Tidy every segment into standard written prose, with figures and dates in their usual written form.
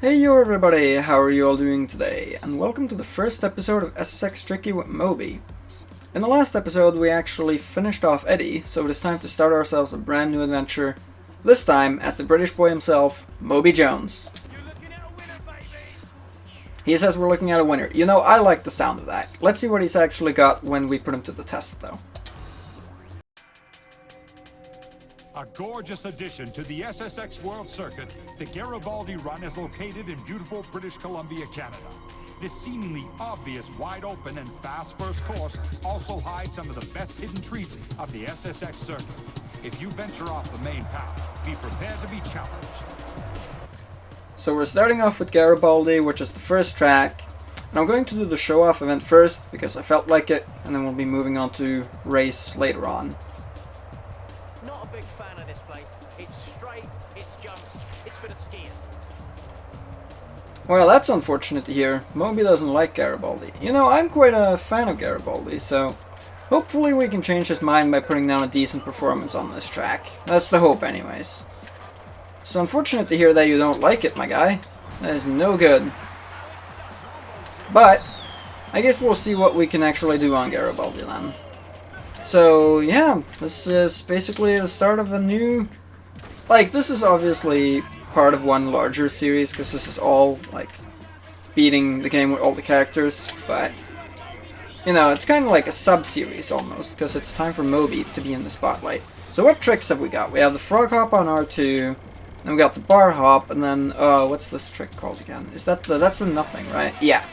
Hey yo everybody, how are you all doing today? And welcome to the first episode of SSX Tricky with Moby. In the last episode we actually finished off Eddie, so it is time to start ourselves a brand new adventure, this time as the British boy himself, Moby Jones. He says we're looking at a winner. You know, I like the sound of that. Let's see what he's actually got when we put him to the test though. A gorgeous addition to the SSX World Circuit, the Garibaldi Run is located in beautiful British Columbia, Canada. This seemingly obvious, wide-open, and fast first course also hides some of the best hidden treats of the SSX circuit. If you venture off the main path, be prepared to be challenged. So we're starting off with Garibaldi, which is the first track. And I'm going to do the show-off event first, because I felt like it, and then we'll be moving on to race later on. Not a big fan of this place. It's straight, it's jumps, it's for the skiers. Well, that's unfortunate to hear. Moby doesn't like Garibaldi. You know, I'm quite a fan of Garibaldi, so hopefully we can change his mind by putting down a decent performance on this track. That's the hope anyways. So unfortunate to hear that you don't like it, my guy. That is no good. But I guess we'll see what we can actually do on Garibaldi then. So yeah, this is basically the start of a new... Like, this is obviously part of one larger series, because this is all, like, beating the game with all the characters, but, you know, it's kind of like a sub-series almost, because it's time for Moby to be in the spotlight. So what tricks have we got? We have the frog hop on R2, then we got the bar hop, and then, what's this trick called again? Is that the, that's the nothing, right? Yeah.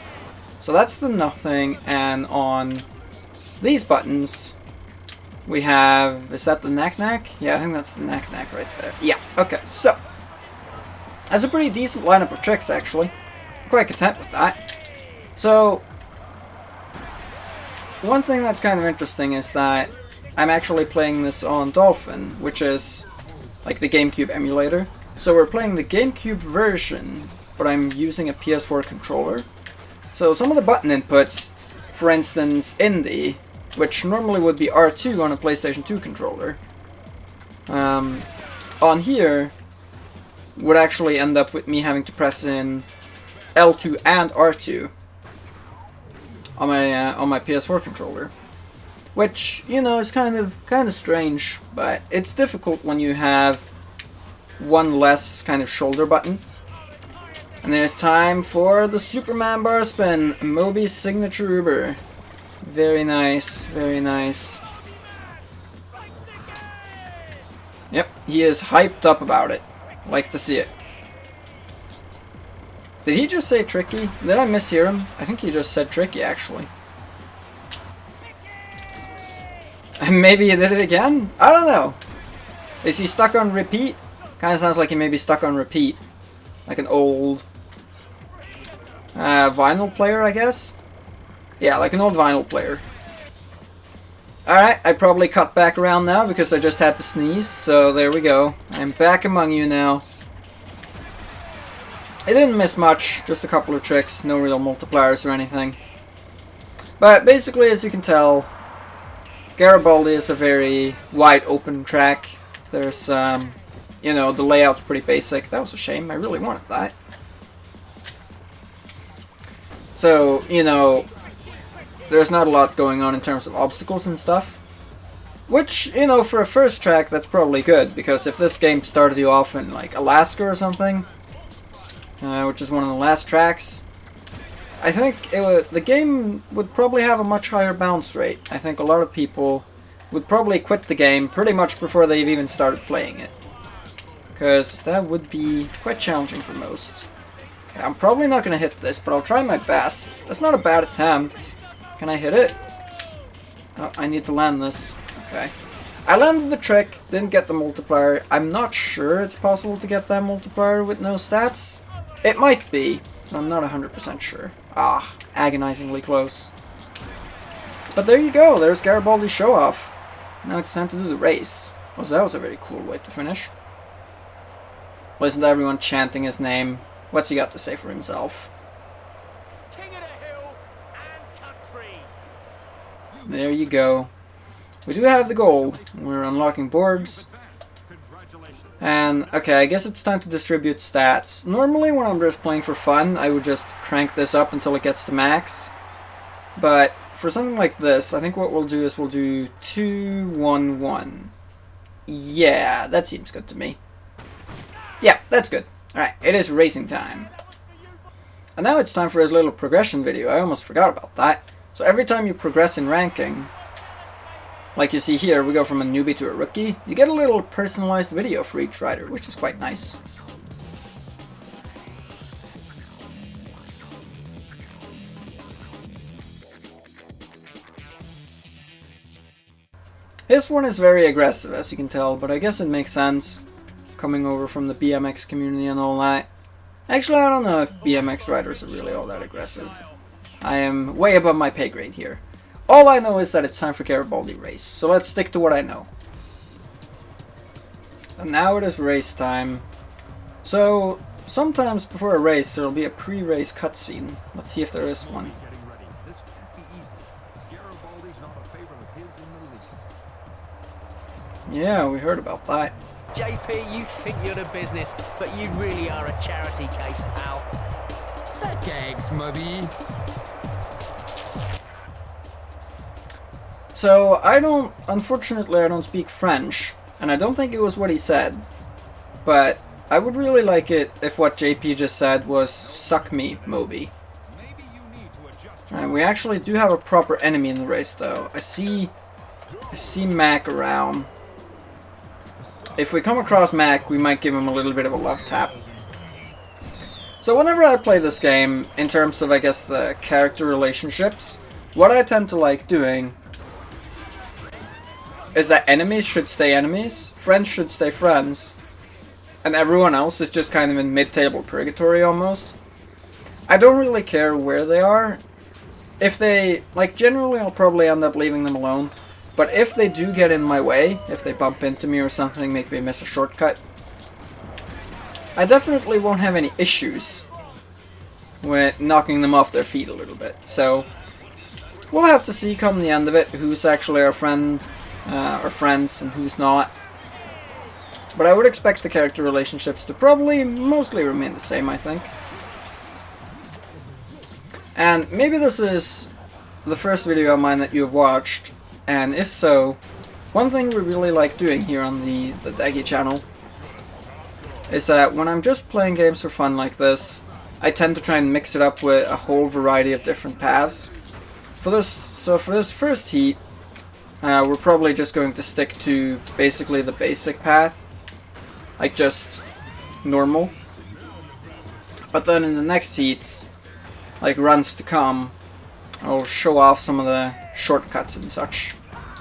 So that's the nothing, and on these buttons... we have, is that the knack-knack? Yeah, I think that's the knack-knack right there. Yeah, okay, so. That's a pretty decent lineup of tricks, actually. I'm quite content with that. So, one thing that's kind of interesting is that I'm actually playing this on Dolphin, which is like the GameCube emulator. So we're playing the GameCube version, but I'm using a PS4 controller. So some of the button inputs, for instance, Indie, which normally would be R2 on a PlayStation 2 controller, on here would actually end up with me having to press in L2 and R2 on my PS4 controller, which, you know, is kind of strange, but it's difficult when you have one less kind of shoulder button. And then it's time for the Superman bar spin, Moby's signature Uber. Very nice, very nice. Yep, he is hyped up about it. Like to see it. Did he just say tricky? Did I mishear him? I think he just said tricky, actually. Maybe he did it again? I don't know. Is he stuck on repeat? Kinda sounds like he may be stuck on repeat. Like an old vinyl player, I guess? Yeah, like an old vinyl player. Alright, I probably cut back around now because I just had to sneeze, so there we go. I'm back among you now. I didn't miss much, just a couple of tricks, no real multipliers or anything. But basically, as you can tell, Garibaldi is a very wide open track. There's, you know, the layout's pretty basic. That was a shame, I really wanted that. So, you know, there's not a lot going on in terms of obstacles and stuff. Which, you know, for a first track, that's probably good. Because if this game started you off in, like, Alaska or something, which is one of the last tracks, I think the game would probably have a much higher bounce rate. I think a lot of people would probably quit the game pretty much before they've even started playing it. Because that would be quite challenging for most. Okay, I'm probably not going to hit this, but I'll try my best. That's not a bad attempt. Can I hit it? Oh, I need to land this. Okay. I landed the trick, didn't get the multiplier. I'm not sure it's possible to get that multiplier with no stats. It might be, but I'm not 100% sure. Ah, agonizingly close. But there you go, there's Garibaldi's show-off. Now it's time to do the race. Well, so that was a very cool way to finish. Listen to everyone chanting his name. What's he got to say for himself? There you go. We do have the gold. We're unlocking boards. And, okay, I guess it's time to distribute stats. Normally when I'm just playing for fun, I would just crank this up until it gets to max. But for something like this, I think what we'll do is we'll do 2, 1, 1. Yeah, that seems good to me. Yeah, that's good. Alright, it is racing time. And now it's time for his little progression video. I almost forgot about that. So every time you progress in ranking, like you see here, we go from a newbie to a rookie, you get a little personalized video for each rider, which is quite nice. This one is very aggressive, as you can tell, but I guess it makes sense, coming over from the BMX community and all that. Actually, I don't know if BMX riders are really all that aggressive. I am way above my pay grade here. All I know is that it's time for Garibaldi race, so let's stick to what I know. And now it is race time. So, sometimes before a race there will be a pre-race cutscene. Let's see if there is one. Yeah, we heard about that. JP, you think you're the business, but you really are a charity case, pal. SSX, Moby. So, unfortunately I don't speak French, and I don't think it was what he said, but I would really like it if what JP just said was, "Suck me, Moby." We actually do have a proper enemy in the race though. I see Mac around. If we come across Mac, we might give him a little bit of a love tap. So whenever I play this game, in terms of, I guess, the character relationships, what I tend to like doing is that enemies should stay enemies, friends should stay friends, and everyone else is just kind of in mid-table purgatory almost. I don't really care where they are. If they, like, generally I'll probably end up leaving them alone. But if they do get in my way, if they bump into me or something, make me miss a shortcut, I definitely won't have any issues with knocking them off their feet a little bit. So, we'll have to see come the end of it who's actually our friend, or friends, and who's not. But I would expect the character relationships to probably mostly remain the same, I think. And maybe this is the first video of mine that you have watched. And if so, one thing we really like doing here on the Daggy channel is that when I'm just playing games for fun like this, I tend to try and mix it up with a whole variety of different paths. For this first heat, we're probably just going to stick to basically the basic path, like just normal. But then in the next heats, like runs to come, I'll show off some of the shortcuts and such.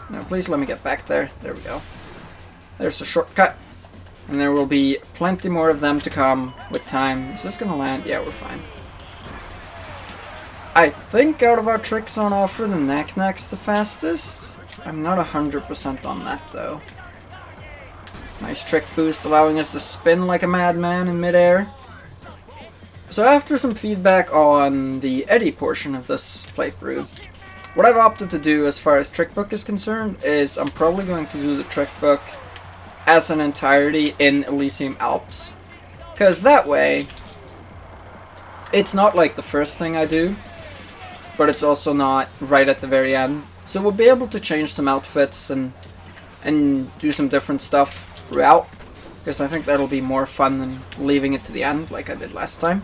Now please let me get back there. There we go. There's a shortcut. And there will be plenty more of them to come with time. Is this gonna land? Yeah, we're fine. I think out of our tricks on offer, the Knack-Knack's the fastest. I'm not 100% on that though. Nice trick boost, allowing us to spin like a madman in midair. So after some feedback on the Eddie portion of this playthrough, what I've opted to do as far as trick book is concerned is I'm probably going to do the trick book as an entirety in Elysium Alps. Because that way, it's not like the first thing I do, but it's also not right at the very end. So we'll be able to change some outfits and do some different stuff throughout. Because I think that'll be more fun than leaving it to the end like I did last time.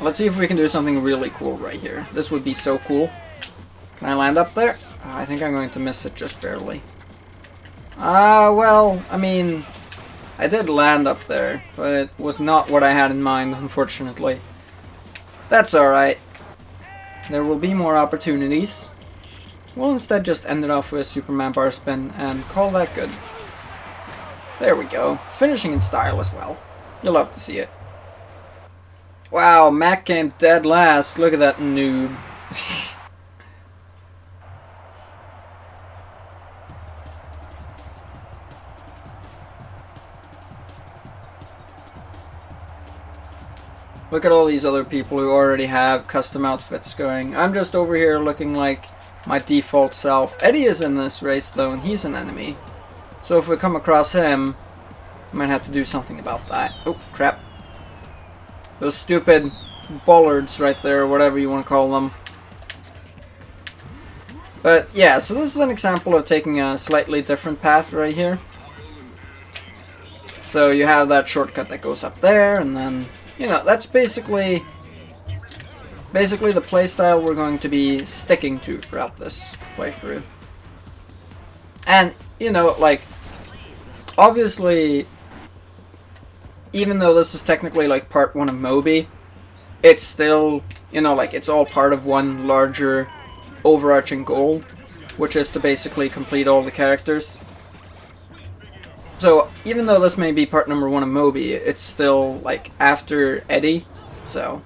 Let's see if we can do something really cool right here. This would be so cool. Can I land up there? I think I'm going to miss it just barely. Well, I mean, I did land up there, but it was not what I had in mind, unfortunately. That's alright. There will be more opportunities. We'll instead just end it off with a Superman bar spin and call that good. There we go. Finishing in style as well. You'll love to see it. Wow, Mac came dead last. Look at that noob. Look at all these other people who already have custom outfits going. I'm just over here looking like my default self. Eddie is in this race though, and he's an enemy. So if we come across him, I might have to do something about that. Oh, crap. Those stupid bollards right there, or whatever you want to call them. But yeah, so this is an example of taking a slightly different path right here. So you have that shortcut that goes up there, and then, you know, that's basically the playstyle we're going to be sticking to throughout this playthrough. And, you know, like, obviously, even though this is technically like part 1 of Moby, it's still, you know, like, it's all part of one larger overarching goal, which is to basically complete all the characters. So even though this may be part number 1 of Moby, it's still like after Eddie, so.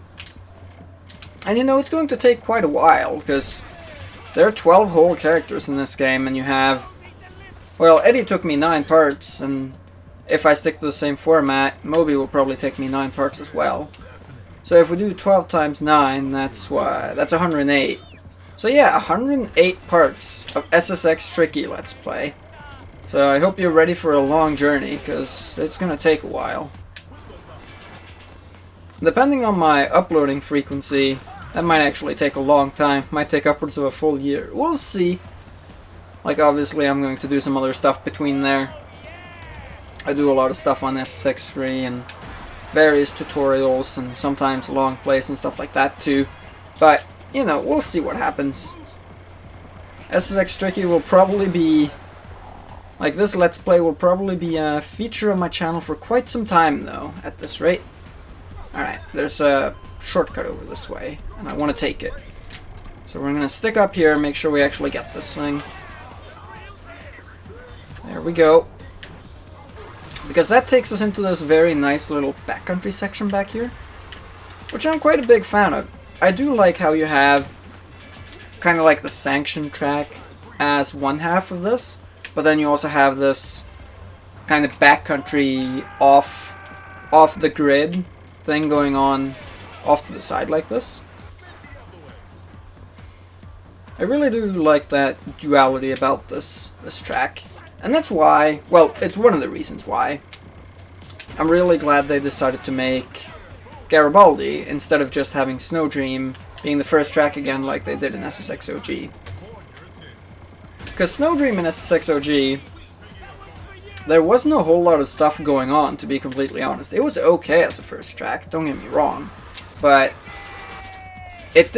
And you know, it's going to take quite a while, because there are 12 whole characters in this game, and you have, well, Eddie took me 9 parts, and if I stick to the same format, Moby will probably take me 9 parts as well. So if we do 12 times 9, that's what, that's 108. So yeah, 108 parts of SSX Tricky Let's Play. So I hope you're ready for a long journey, because it's going to take a while. Depending on my uploading frequency, that might actually take a long time. Might take upwards of a full year. We'll see. Like, obviously I'm going to do some other stuff between there. I do a lot of stuff on SSX3 and various tutorials and sometimes long plays and stuff like that too. But, you know, we'll see what happens. SSX Tricky will probably be, like, this Let's Play will probably be a feature of my channel for quite some time though, at this rate. Alright, there's a shortcut over this way, and I want to take it. So we're going to stick up here and make sure we actually get this thing. There we go. Because that takes us into this very nice little backcountry section back here, which I'm quite a big fan of. I do like how you have kind of like the sanction track as one half of this, but then you also have this kind of backcountry off the grid thing going on off to the side like this. I really do like that duality about this track, and that's why, well, it's one of the reasons why I'm really glad they decided to make Garibaldi instead of just having Snow Dream being the first track again like they did in SSX OG. Because Snow Dream in SSX OG, there wasn't a whole lot of stuff going on, to be completely honest. It was okay as a first track, don't get me wrong, but it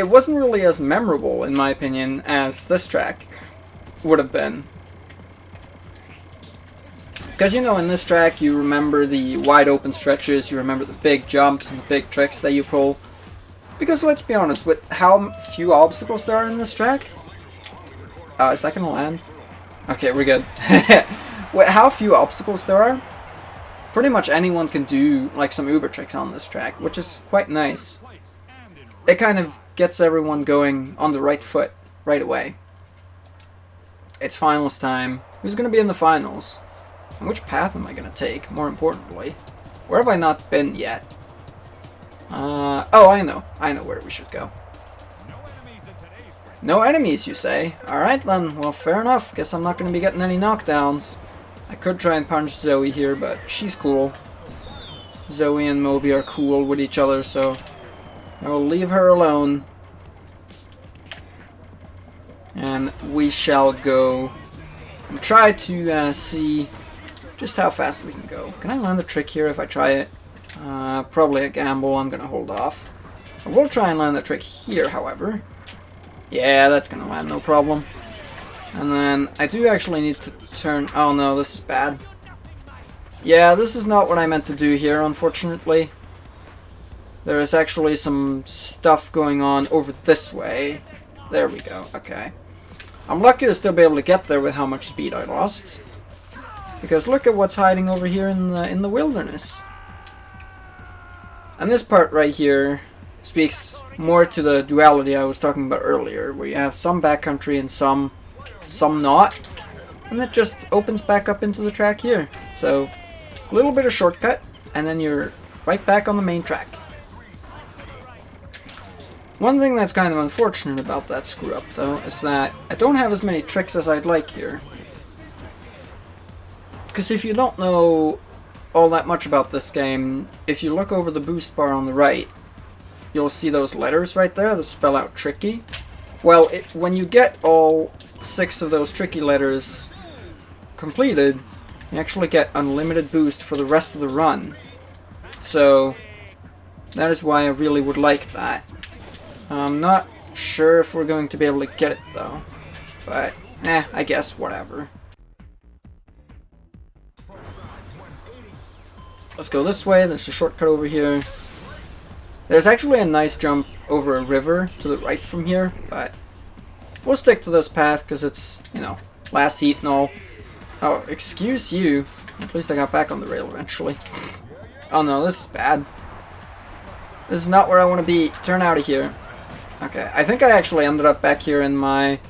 wasn't really as memorable, in my opinion, as this track would have been. Because, you know, in this track you remember the wide open stretches, you remember the big jumps and the big tricks that you pull. Because let's be honest, with how few obstacles there are in this track... is that gonna land? Okay, we're good. With how few obstacles there are, pretty much anyone can do like some uber tricks on this track, which is quite nice. It kind of gets everyone going on the right foot right away. It's finals time. Who's gonna be in the finals? And which path am I gonna take, more importantly? Where have I not been yet? Oh, I know where we should go. No enemies, you say? Alright then, well, fair enough. Guess I'm not gonna be getting any knockdowns. I could try and punch Zoe here, but she's cool. Zoe and Moby are cool with each other, so I will leave her alone. And we shall go and try to see just how fast we can go. Can I land the trick here if I try it? Probably a gamble. I'm gonna hold off. I will try and land the trick here, however. Yeah, that's gonna land, no problem. And then I do actually need to turn... Oh no, this is bad. Yeah, this is not what I meant to do here, unfortunately. There is actually some stuff going on over this way. There we go, okay. I'm lucky to still be able to get there with how much speed I lost. Because look at what's hiding over here in the wilderness. And this part right here speaks more to the duality I was talking about earlier, where you have some backcountry and some not. And that just opens back up into the track here. So, a little bit of shortcut, and then you're right back on the main track. One thing that's kind of unfortunate about that screw up though is that I don't have as many tricks as I'd like here. Because if you don't know all that much about this game, if you look over the boost bar on the right, you'll see those letters right there that spell out tricky. Well, when you get all 6 of those tricky letters completed, you actually get unlimited boost for the rest of the run. So that is why I really would like that. I'm not sure if we're going to be able to get it though, but I guess whatever. Let's go this way. There's a shortcut over here. There's actually a nice jump over a river to the right from here, but we'll stick to this path because it's, you know, last heat and all. Oh, excuse you. At least I got back on the rail eventually. Oh no, this is bad. This is not where I want to be. Turn out of here. Okay, I think I actually ended up back here in my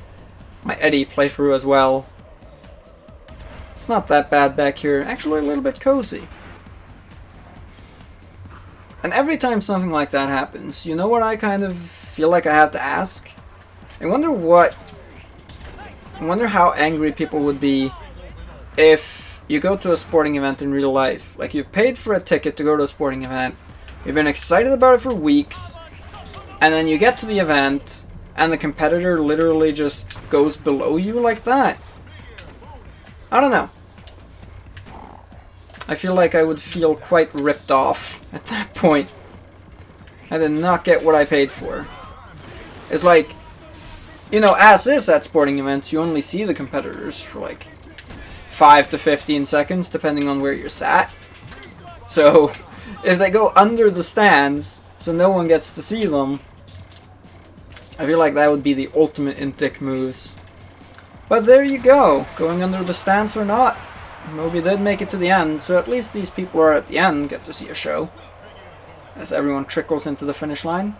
Eddie playthrough as well. It's not that bad back here. Actually a little bit cozy. And every time something like that happens, you know what I kind of feel like I have to ask? I wonder how angry people would be if you go to a sporting event in real life. Like, you've paid for a ticket to go to a sporting event, you've been excited about it for weeks, and then you get to the event, and the competitor literally just goes below you like that. I don't know. I feel like I would feel quite ripped off at that point. I did not get what I paid for. It's like, you know, as is at sporting events, you only see the competitors for like 5 to 15 seconds, depending on where you're sat. So, if they go under the stands, so no one gets to see them, I feel like that would be the ultimate in dick moves. But there you go, going under the stands or not. Moby did make it to the end, so at least these people who are at the end get to see a show. As everyone trickles into the finish line.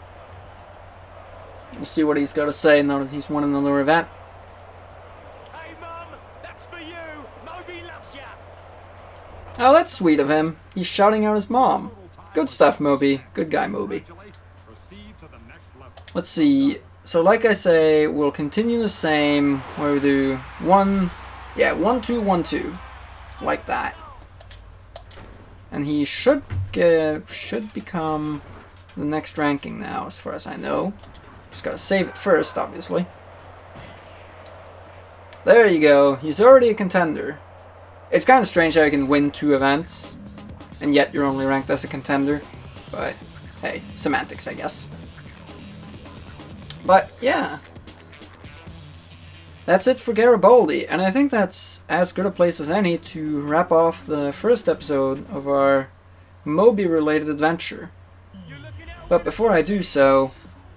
We'll see what he's got to say now that he's won another event. Hey Mum, that's for you. Moby loves ya. Oh, that's sweet of him. He's shouting out his mom. Good stuff, Moby. Good guy, Moby. Let's see. So like I say, we'll continue the same where we do 1, 2, 1, 2. Like that. And he should become the next ranking now, as far as I know. Just gotta save it first, obviously. There you go. He's already a contender. It's kind of strange how you can win 2 events, and yet you're only ranked as a contender. But, hey, semantics, I guess. But, yeah. That's it for Garibaldi, and I think that's as good a place as any to wrap off the first episode of our Moby-related adventure. But before I do so,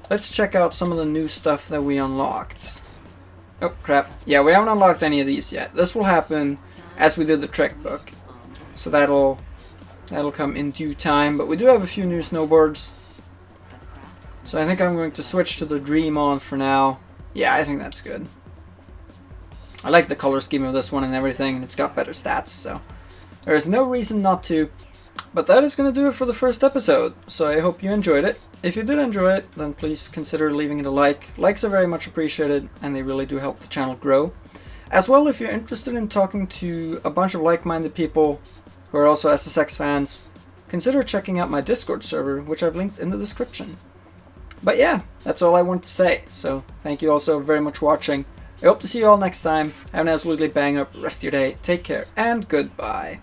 let's check out some of the new stuff that we unlocked. Oh crap, yeah, we haven't unlocked any of these yet. This will happen as we do the trick book, so that'll come in due time, but we do have a few new snowboards. So I think I'm going to switch to the Dream On for now. Yeah, I think that's good. I like the color scheme of this one and everything, and it's got better stats, so there is no reason not to. But that is going to do it for the first episode, so I hope you enjoyed it. If you did enjoy it, then please consider leaving it a like. Likes are very much appreciated, and they really do help the channel grow. As well, if you're interested in talking to a bunch of like-minded people who are also SSX fans, consider checking out my Discord server, which I've linked in the description. But yeah, that's all I want to say, so thank you all so very much for watching. I hope to see you all next time. Have an absolutely bang up rest of your day. Take care and goodbye.